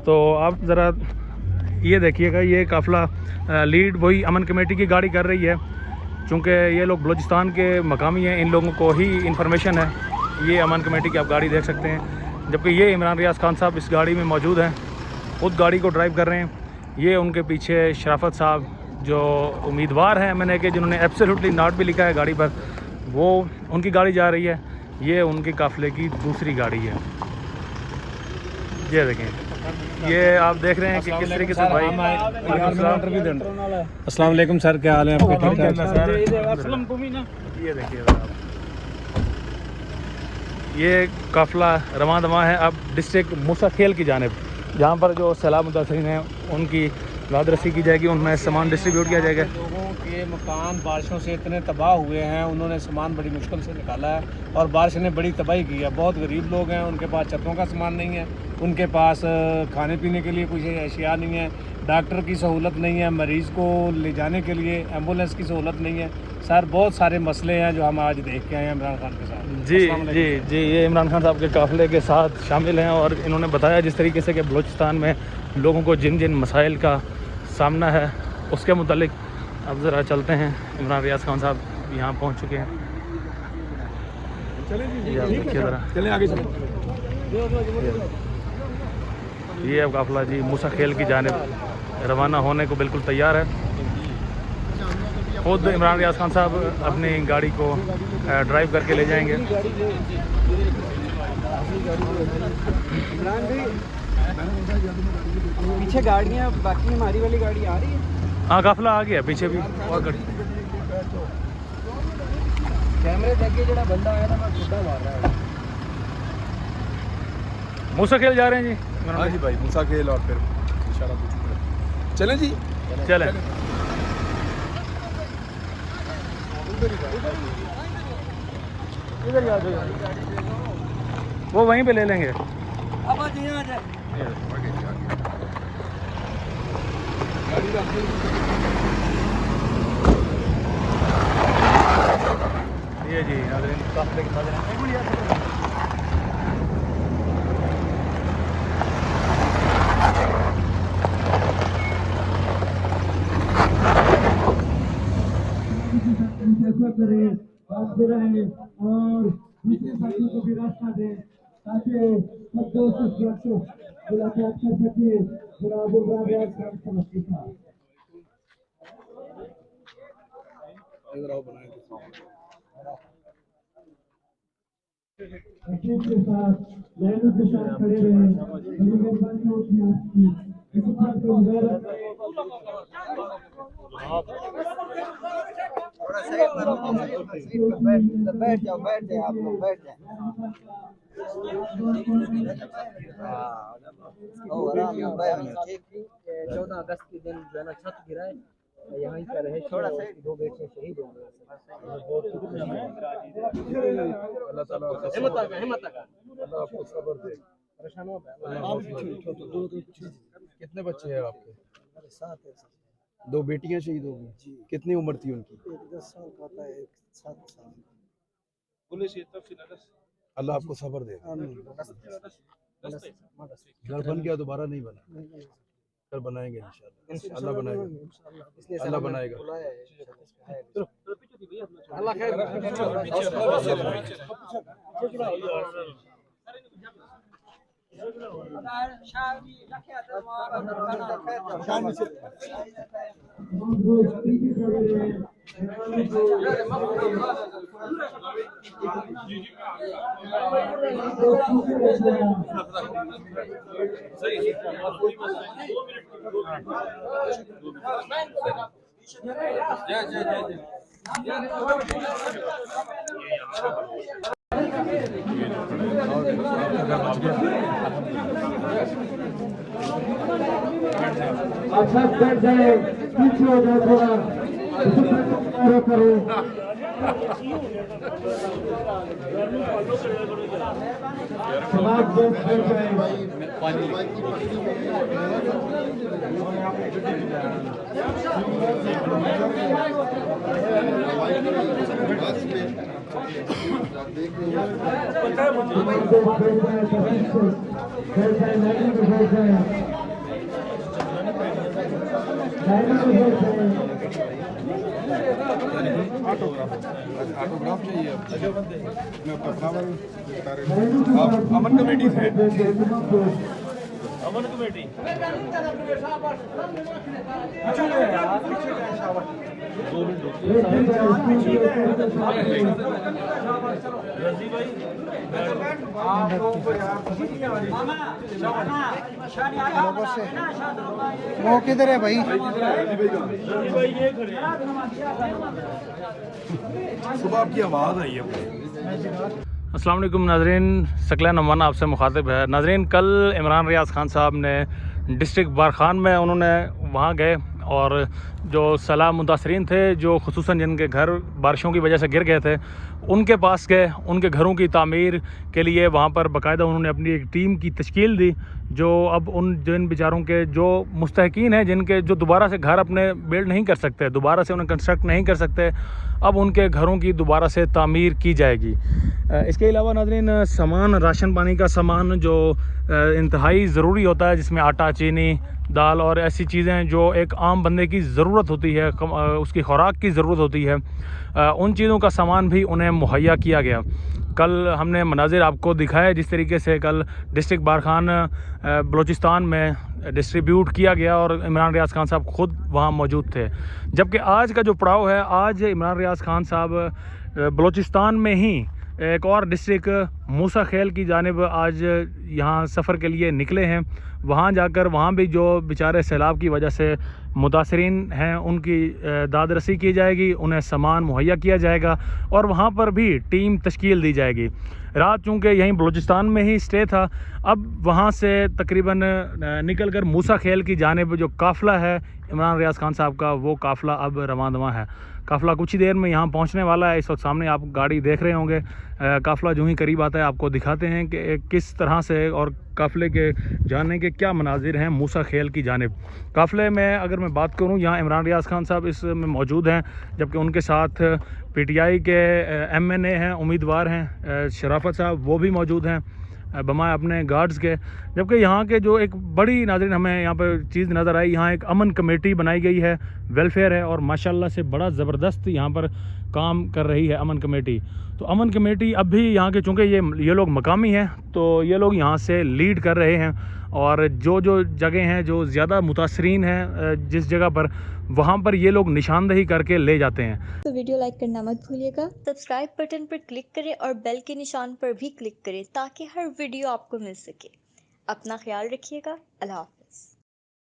तो आप ज़रा ये देखिएगा, ये काफ़िला लीड वही अमन कमेटी की गाड़ी कर रही है, चूँकि ये लोग बलूचिस्तान के मकामी हैं, इन लोगों को ही इंफॉर्मेशन है। ये अमन कमेटी की आप गाड़ी देख सकते हैं, जबकि ये इमरान रियाज खान साहब इस गाड़ी में मौजूद हैं, खुद गाड़ी को ड्राइव कर रहे हैं। ये उनके पीछे शराफत साहब जो उम्मीदवार हैं मैंने कि जिन्होंने एब्सोल्युटली नॉट भी लिखा है गाड़ी पर, वो उनकी गाड़ी जा रही है। ये उनके काफ़िले की दूसरी गाड़ी है। ये देखें, ये आप देख रहे हैं कि किस तरीके से भाई। अस्सलाम वालेकुम सर, क्या हाल है आपके? ये देखिए आप, ये काफ़िला रवां दवा है अब डिस्ट्रिक्ट मूसा खेल की जानिब, जहाँ पर जो सैलाब मुतासरीन हैं उनकी राहत रसी की जाएगी, उनमें सामान डिस्ट्रीब्यूट किया जाएगा। लोगों के मकान बारिशों से इतने तबाह हुए हैं, उन्होंने सामान बड़ी मुश्किल से निकाला है और बारिश ने बड़ी तबाही की है। बहुत गरीब लोग हैं, उनके पास छतों का सामान नहीं है, उनके पास खाने पीने के लिए कुछ अशिया नहीं है, डॉक्टर की सहूलत नहीं है, मरीज़ को ले जाने के लिए एम्बुलेंस की सहूलत नहीं है। सर बहुत सारे मसले हैं जो हम आज देख के आए हैं इमरान खान के साथ। जी जी जी, ये इमरान खान साहब के काफ़िले के साथ शामिल हैं और इन्होंने बताया जिस तरीके से कि बलूचिस्तान में लोगों को जिन जिन मसाइल का सामना है उसके मुतालिक। अब ज़रा चलते हैं, इमरान रियाज खान साहब यहाँ पहुँच चुके हैं। चलें आगे चलें। ये अब काफ़िला जी मूसा खेल की जानिब रवाना होने को बिल्कुल तैयार है। खुद इमरान रियाज खान साहब अपनी गाड़ी को ड्राइव करके ले जाएंगे। पीछे गाड़ियाँ, बाकी हमारी वाली गाड़ी आ रही है। हाँ, काफ़िला आ गया, पीछे भी और गाड़ी। कैमरे देखे जो बंदा आया था मैं खुदा मार रहा है। मूसा खेल जा रहे हैं जी। हाँ जी भाई, मूसा खेल और फिर इशारा पूछूंगा। चलें जी, चलें। इधर आ जाओ, वो वहीं पे ले लेंगे। अब आ जाए। ये जी नाज़रीन, काफ़िले के साथ करें, बात रहें और दूसरे साथियों को भी रास्ता दें ताकि सब दोस्त इस वक्त मुलाकात कर सके। के साथ लाइनों के साथ खड़े रहे। बड़ी मेहरबानी होती है आपकी। इसी बात को बैठ जाओ आप लोग बैठ जाए। ठीक, 14 अगस्त के दिन जो है ना छत गिरा है, यहीं पर रहे, थोड़ा सा 2 बेटे शहीद हो गए। अल्लाह आपको सब्र दे। कितने बच्चे हैं आपके? 7 है। 2 बेटियां शहीद हो गई। कितनी उम्र थी उनकी? एक 10 साल का था, एक 7 साल। अल्लाह आपको सब्र दे। घर बन गया, दोबारा नहीं बना, घर बनाएंगे इंशाल्लाह। अल्लाह बनाएगा, अल्लाह बनाएगा। अल्लाह खैर। अच्छा बैठ जाए, पीछे हो जाए थोड़ा, करो। समाज दोस्त बैठ जाए। बैठ जाए, ऑटोग्राफ चाहिए आप अमन कमेटी से अमन कमेटी वो किधर है भाई? सुबह आपकी आवाज़ आई है। अस्सलाम वालेकुम नाजरीन, सकला नवाना आपसे मुखातिब है। नाजरीन, कल इमरान रियाज खान साहब ने डिस्ट्रिक्ट बारखान में उन्होंने वहाँ गए और जो सैलाब मुतासरीन थे, जो खुसूसन जिनके घर बारिशों की वजह से गिर गए थे, उनके पास गए। उनके घरों की तामीर के लिए वहाँ पर बाकायदा उन्होंने अपनी एक टीम की तश्कील दी, जो अब उन जिन बेचारों के जो मुस्तहकीन हैं, जिनके जो दोबारा से घर अपने बिल्ड नहीं कर सकते, दोबारा से उन्हें कंस्ट्रक्ट नहीं कर सकते, अब उनके घरों की दोबारा से तामीर की जाएगी। इसके अलावा नाज़रीन, सामान, राशन पानी का सामान जो इंतहाई ज़रूरी होता है, जिसमें आटा, चीनी, दाल और ऐसी चीज़ें जो एक आम बंदे की ज़रूरत होती है, उसकी खुराक की ज़रूरत होती है, उन चीज़ों का सामान भी उन्हें मुहैया किया गया। कल हमने मनाजिर आपको दिखाया जिस तरीके से कल डिस्ट्रिक्ट बारखान बलूचिस्तान में डिस्ट्रीब्यूट किया गया और इमरान रियाज खान साहब ख़ुद वहाँ मौजूद थे। जबकि आज का जो पड़ाव है, आज इमरान रियाज खान साहब बलूचिस्तान में ही एक और डिस्ट्रिक्ट मूसा खेल की जानिब आज यहाँ सफ़र के लिए निकले हैं। वहाँ जाकर वहाँ भी जो बेचारे सैलाब की वजह से मुतासरीन हैं, उनकी दाद रसी की जाएगी, उन्हें सामान मुहैया किया जाएगा और वहाँ पर भी टीम तश्कील दी जाएगी। रात चूँकि यहीं बलूचिस्तान में ही स्टे था, अब वहाँ से तकरीबन निकल कर मूसा खेल की जानिब जो काफ़िला है इमरान रियाज खान साहब का, वो काफ़िला अब रवां दवां है। काफ़िला कुछ ही देर में यहाँ पहुँचने वाला है। इस वक्त सामने आप गाड़ी देख रहे होंगे। काफ़िला जो ही करीब आता है आपको दिखाते हैं कि किस तरह से और काफ़िले के जाने के क्या मनाजिर हैं मूसा खेल की जानिब। काफ़िले में अगर मैं बात करूँ, यहाँ इमरान रियाज खान साहब इसमें मौजूद हैं, जबकि उनके साथ PTI के MNA हैं, उम्मीदवार हैं शराफत साहब, वो भी मौजूद हैं बमाए अपने गार्ड्स के। जबकि यहाँ के जो एक बड़ी नाज़रीन हमें यहाँ पर चीज़ नज़र आई, यहाँ एक अमन कमेटी बनाई गई है, वेलफेयर है और माशाल्लाह से बड़ा ज़बरदस्त यहाँ पर काम कर रही है अमन कमेटी। तो अमन कमेटी अब भी यहाँ के, चूँकि ये लोग मकामी हैं, तो ये लोग यहाँ से लीड कर रहे हैं और जो जो जगह हैं जो ज़्यादा मुतासरीन हैं जिस जगह पर, वहाँ पर ये लोग निशानदही करके ले जाते हैं। तो वीडियो लाइक करना मत भूलिएगा, सब्सक्राइब बटन पर क्लिक करें और बेल के निशान पर भी क्लिक करें ताकि हर वीडियो आपको मिल सके। अपना ख्याल रखिएगा। अल्लाह हाफ़िज़।